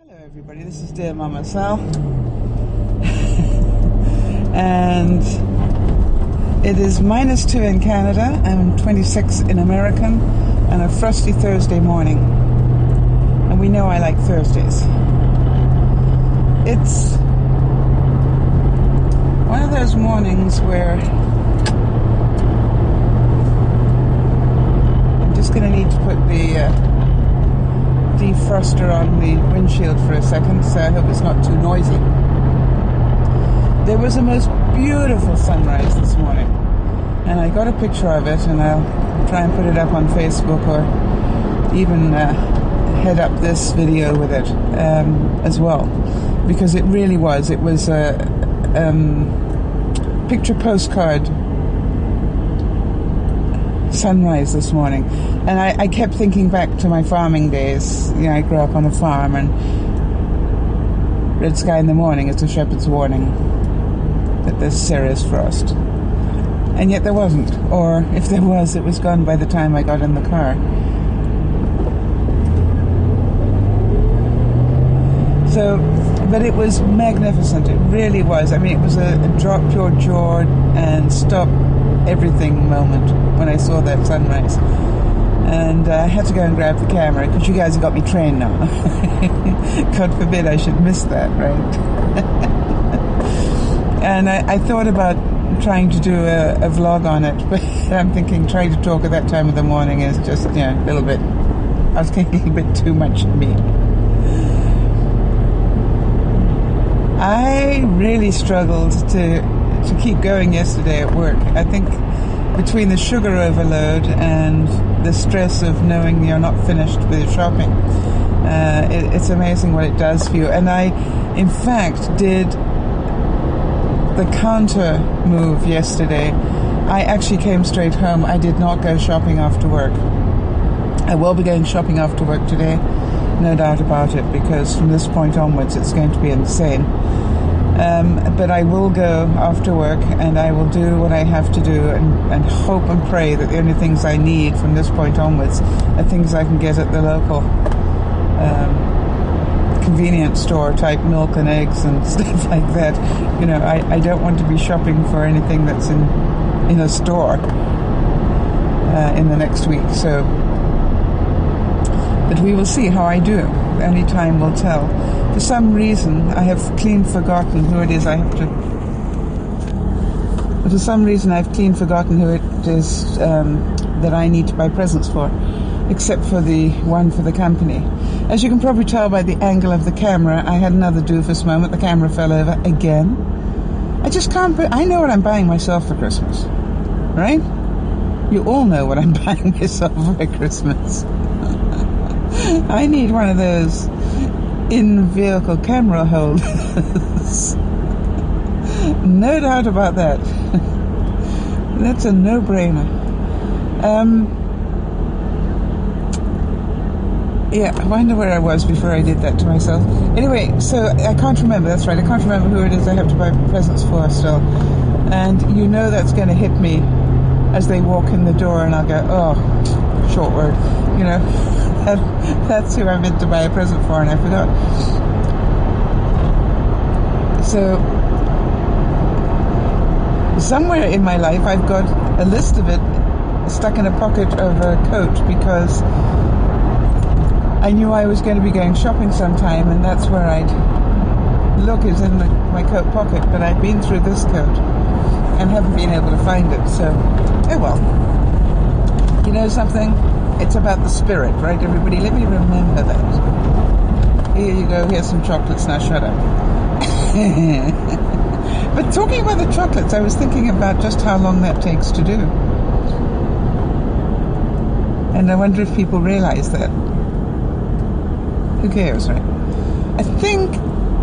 Hello everybody, this is DearMamaSal's and it is -2 in Canada and 26 in American and a frosty Thursday morning, and we know I like Thursdays. It's one of those mornings where I'm just going to need to put the defroster on the windshield for a second, so I hope it's not too noisy. There was a most beautiful sunrise this morning, and I got a picture of it, and I'll try and put it up on Facebook, or even head up this video with it as well, because it really was. It was a picture postcard sunrise this morning, and I kept thinking back to my farming days. You know, I grew up on a farm, and red sky in the morning is a shepherd's warning that there's serious frost, and yet there wasn't, or if there was, it was gone by the time I got in the car. So, but it was magnificent. It really was. I mean, it was a drop your jaw and stop everything moment when I saw that sunrise, and I had to go and grab the camera because you guys have got me trained now. God forbid I should miss that, right? And I thought about trying to do a vlog on it, but I'm thinking trying to talk at that time of the morning is just, you know, a little bit, I was thinking a bit too much of me. I really struggled to keep going yesterday at work. I think between the sugar overload and the stress of knowing you're not finished with your shopping, it's amazing what it does for you. And I, in fact, did the counter move yesterday. I actually came straight home. I did not go shopping after work. I will be going shopping after work today, no doubt about it, because from this point onwards it's going to be insane. But I will go after work, and I will do what I have to do, and hope and pray that the only things I need from this point onwards are things I can get at the local convenience store type milk and eggs and stuff like that. You know, I don't want to be shopping for anything that's in a store in the next week. So, but we will see how I do. Only time will tell. For some reason, I have clean forgotten who it is I have to... For some reason, I've clean forgotten who it is that I need to buy presents for, except for the one for the company. As you can probably tell by the angle of the camera, I had another Dufus moment. The camera fell over again. I just can't... I know what I'm buying myself for Christmas, right? You all know what I'm buying myself for Christmas. I need one of those in-vehicle camera holders. No doubt about that. That's a no-brainer. Yeah, I wonder where I was before I did that to myself. Anyway, so I can't remember, that's right, I can't remember who it is I have to buy presents for still. And you know that's going to hit me as they walk in the door, and I'll go, oh, short word, you know. That's who I meant to buy a present for, and I forgot. So, somewhere in my life I've got a list of it stuck in a pocket of a coat, because I knew I was going to be going shopping sometime, and that's where I'd look, is in my coat pocket, but I've been through this coat and haven't been able to find it, so, oh well. You know something? It's about the spirit, right, everybody? Let me remember that. Here you go, here's some chocolates, now shut up. But talking about the chocolates, I was thinking about just how long that takes to do. And I wonder if people realize that. Who cares, right? I think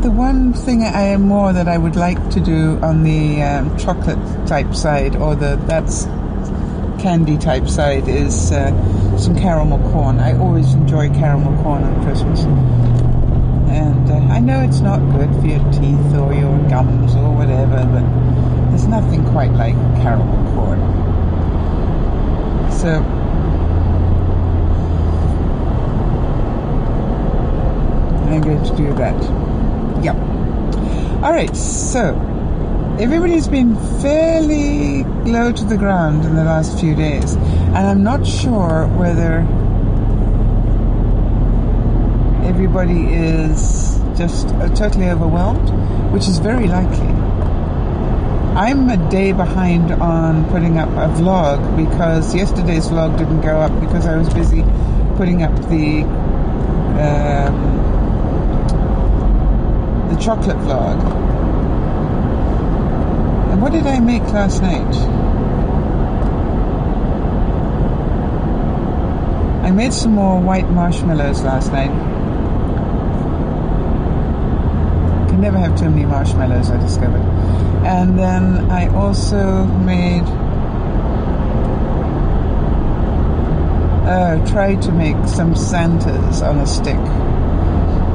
the one thing I am more that I would like to do on the chocolate type side, or that's candy type side, is some caramel corn. I always enjoy caramel corn on Christmas, and I know it's not good for your teeth or your gums or whatever, but there's nothing quite like caramel corn. So I'm going to do that. Yep. Alright, so everybody's been fairly low to the ground in the last few days, and I'm not sure whether everybody is just totally overwhelmed, which is very likely. I'm a day behind on putting up a vlog because yesterday's vlog didn't go up because I was busy putting up the chocolate vlog. And what did I make last night? I made some more white marshmallows last night. Can never have too many marshmallows, I discovered. And then I also made tried to make some Santas on a stick.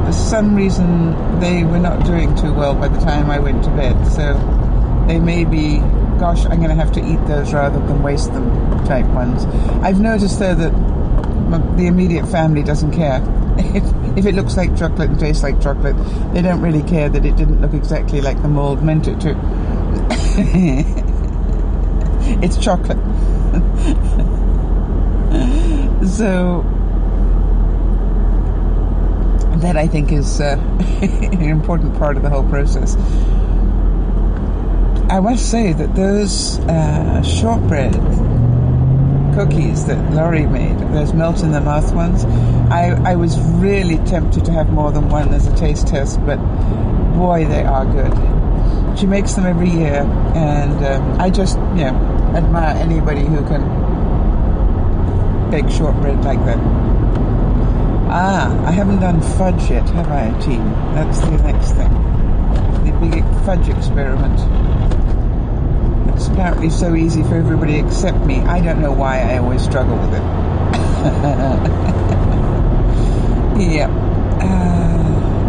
For some reason they were not doing too well by the time I went to bed, so they may be, gosh, I'm going to have to eat those rather than waste them type ones. I've noticed though that the immediate family doesn't care. If it looks like chocolate and tastes like chocolate, they don't really care that it didn't look exactly like the mold meant it to. It's chocolate. So that I think is an important part of the whole process. I must say that those shortbread cookies that Laurie made, those melt in the mouth ones, I was really tempted to have more than one as a taste test, but boy, they are good. She makes them every year, and I just, admire anybody who can bake shortbread like that. I haven't done fudge yet, have I, team? That's the next thing. The big fudge experiment. It's apparently so easy for everybody except me. I don't know why I always struggle with it. Yep.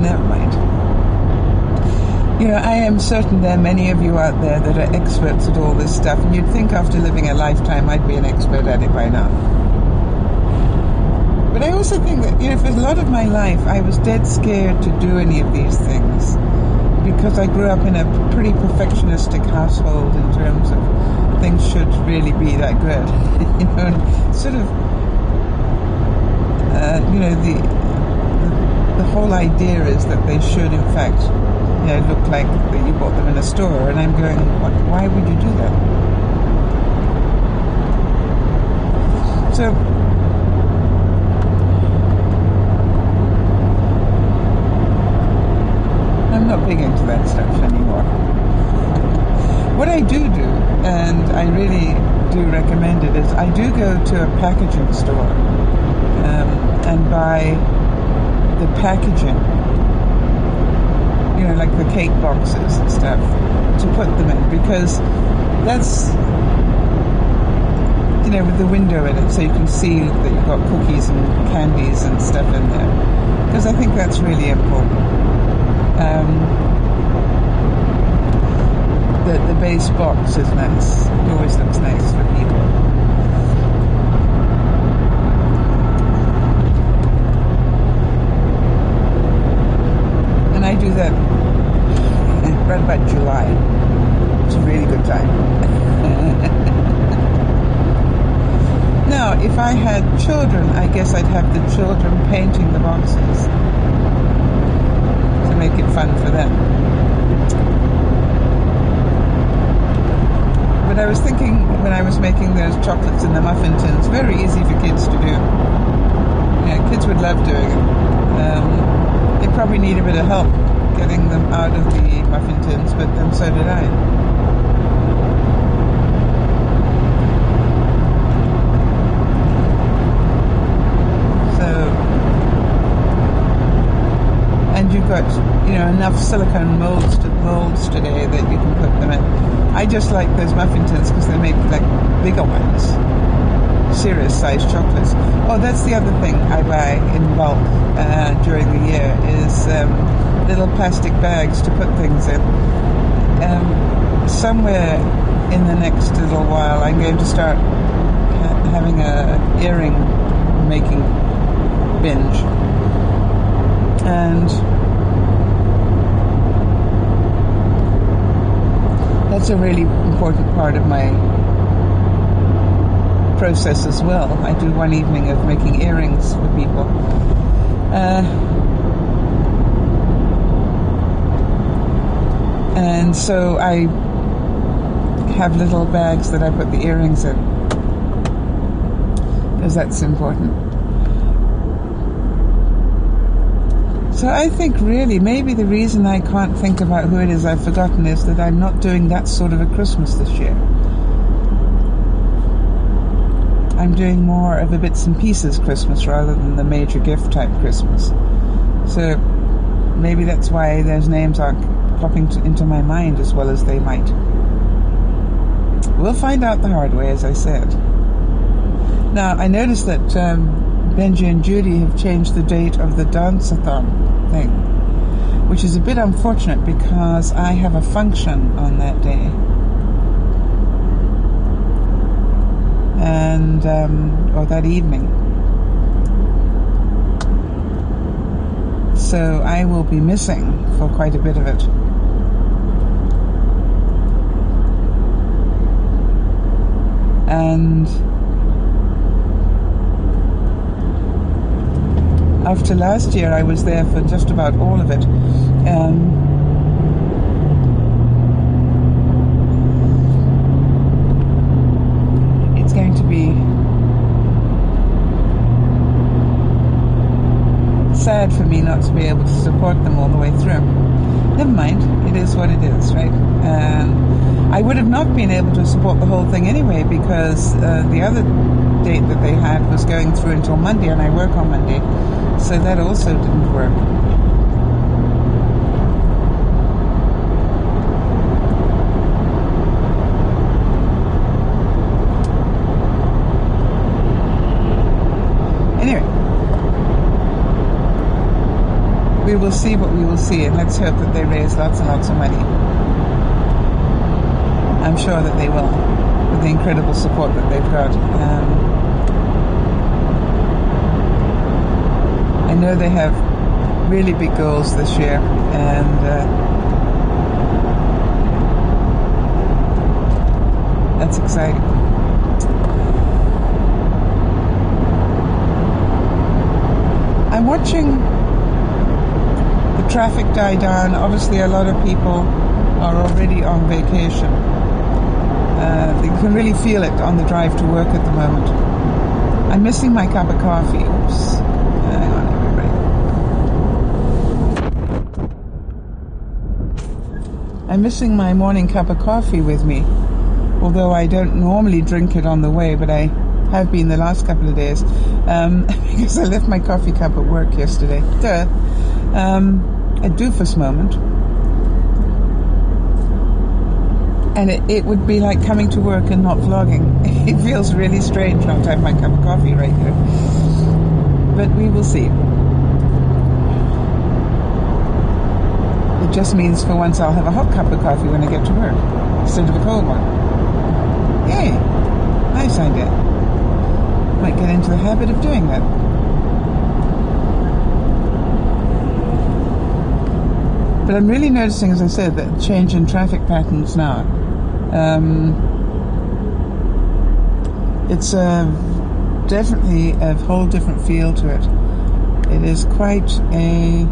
Never mind. I am certain there are many of you out there that are experts at all this stuff, and you'd think after living a lifetime I'd be an expert at it by now. But I also think that, for a lot of my life I was dead scared to do any of these things, because I grew up in a pretty perfectionistic household in terms of things should really be that good. And sort of, the whole idea is that they should, in fact, look like that you bought them in a store. And I'm going, why would you do that? So, I'm not big into that stuff anymore. What I do, and I really do recommend it, is I do go to a packaging store and buy the packaging, like the cake boxes and stuff, to put them in, because that's, with the window in it, so you can see that you've got cookies and candies and stuff in there, because I think that's really important. The base box is nice. It always looks nice for people. And I do that right about July. It's a really good time. Now, if I had children, I guess I'd have the children painting the boxes to make it fun for them. But I was thinking, when I was making those chocolates in the muffin tins, very easy for kids to do. Kids would love doing it. They probably need a bit of help getting them out of the muffin tins, but then so did I. And you've got, enough silicone molds today that you can put them in. I just like those muffin tins because they make like bigger ones, serious sized chocolates. Oh, that's the other thing I buy in bulk during the year is little plastic bags to put things in. Somewhere in the next little while, I'm going to start having a earring making binge. And that's a really important part of my process as well. I do one evening of making earrings for people. And so I have little bags that I put the earrings in, because that's important. So I think really maybe the reason I can't think about who it is I've forgotten is that I'm not doing that sort of a Christmas this year. I'm doing more of a bits and pieces Christmas rather than the major gift type Christmas. So maybe that's why those names aren't popping into my mind as well as they might. We'll find out the hard way, as I said. Now, I noticed that Benji and Judy have changed the date of the dance-a-thon thing, which is a bit unfortunate because I have a function on that day. And, or that evening. So I will be missing for quite a bit of it. And after last year, I was there for just about all of it. It's going to be sad for me not to be able to support them all the way through. Never mind, it is what it is, right? I would have not been able to support the whole thing anyway, because the other date that they had was going through until Monday, and I work on Monday, so that also didn't work. Anyway, we will see what we will see, and let's hope that they raise lots and lots of money. I'm sure that they will, with the incredible support that they've got. I know they have really big goals this year, and that's exciting. I'm watching the traffic die down. Obviously, a lot of people are already on vacation. You can really feel it on the drive to work at the moment. I'm missing my cup of coffee. Oops. Hang on, everybody. I'm missing my morning cup of coffee with me, although I don't normally drink it on the way, but I have been the last couple of days, because I left my coffee cup at work yesterday. A Dufus moment. And it would be like coming to work and not vlogging. It feels really strange not to have my cup of coffee right here. But we will see. It just means for once I'll have a hot cup of coffee when I get to work, instead of a cold one. Yay! Nice idea. Might get into the habit of doing that. But I'm really noticing, as I said, that change in traffic patterns now. It's definitely a whole different feel to it. It is quite a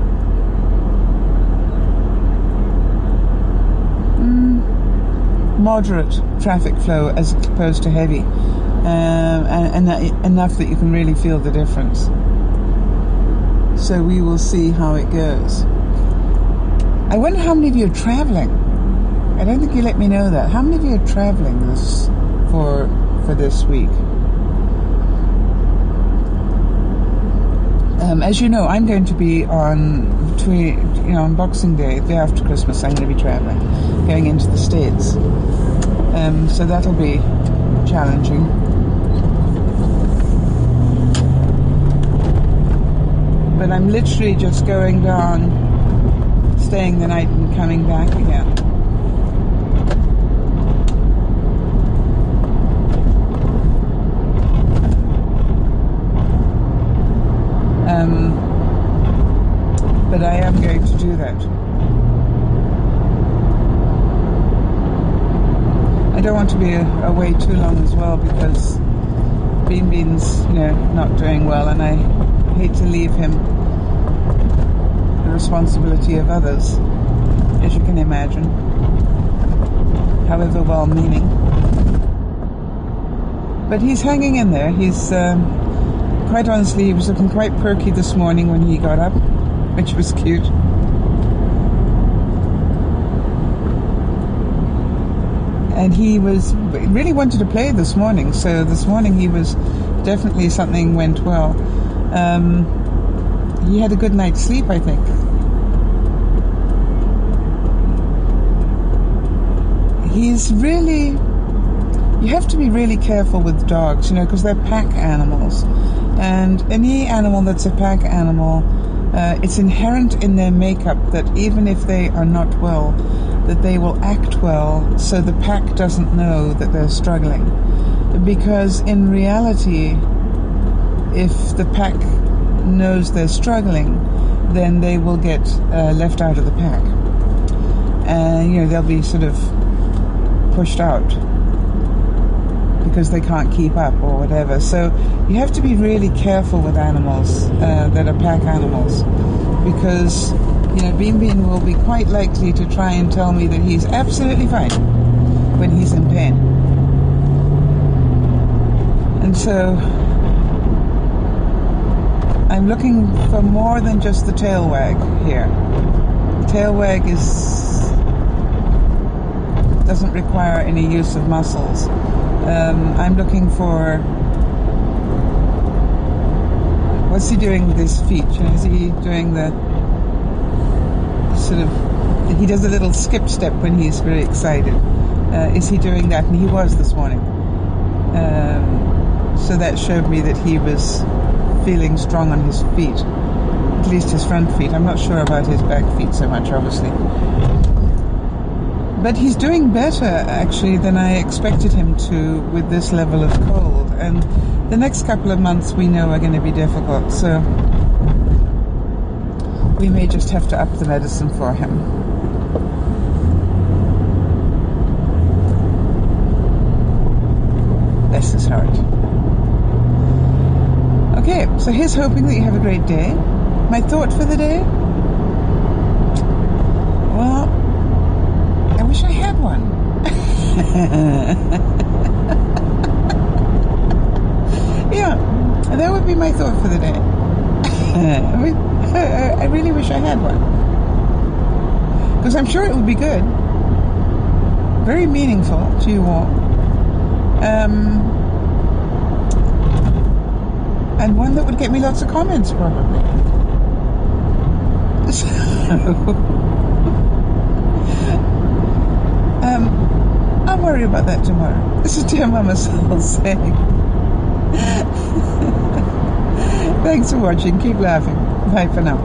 moderate traffic flow as opposed to heavy, and enough that you can really feel the difference. So we will see how it goes. I wonder how many of you are traveling. I don't think you let me know that. How many of you are traveling for this week? As you know, I'm going to be on Boxing Day, the day after Christmas. I'm going to be traveling, going into the States. So that'll be challenging. But I'm literally just going down, staying the night and coming back again. out. I don't want to be away too long as well because Bean's, not doing well, and I hate to leave him the responsibility of others, as you can imagine, however well-meaning. But he's hanging in there. He's, quite honestly, he was looking quite perky this morning when he got up, which was cute. And he really wanted to play this morning, so this morning he was definitely, something went well. He had a good night's sleep, I think. You have to be really careful with dogs, because they're pack animals. And any animal that's a pack animal, it's inherent in their makeup that even if they are not well, that they will act well so the pack doesn't know that they're struggling. Because in reality, if the pack knows they're struggling, then they will get left out of the pack. And, they'll be sort of pushed out because they can't keep up or whatever. So you have to be really careful with animals that are pack animals, because Bean will be quite likely to try and tell me that he's absolutely fine when he's in pain. And so I'm looking for more than just the tail wag here. The tail wag doesn't require any use of muscles. I'm looking for, what's he doing with his feet? Is he doing the sort of, he does a little skip step when he's very excited. Is he doing that? And he was this morning. So that showed me that he was feeling strong on his feet, at least his front feet. I'm not sure about his back feet so much, obviously. But he's doing better, actually, than I expected him to with this level of cold. And the next couple of months we know are going to be difficult, so we may just have to up the medicine for him. Bless his heart. Okay, so here's hoping that you have a great day. My thought for the day? Well, I wish I had one. Yeah, that would be my thought for the day. I really wish I had one, because I'm sure it would be good, very meaningful to you all, and one that would get me lots of comments, probably. So, I'll worry about that tomorrow. This is DearMamaSal's saying. Thanks for watching. Keep laughing. Bye for now.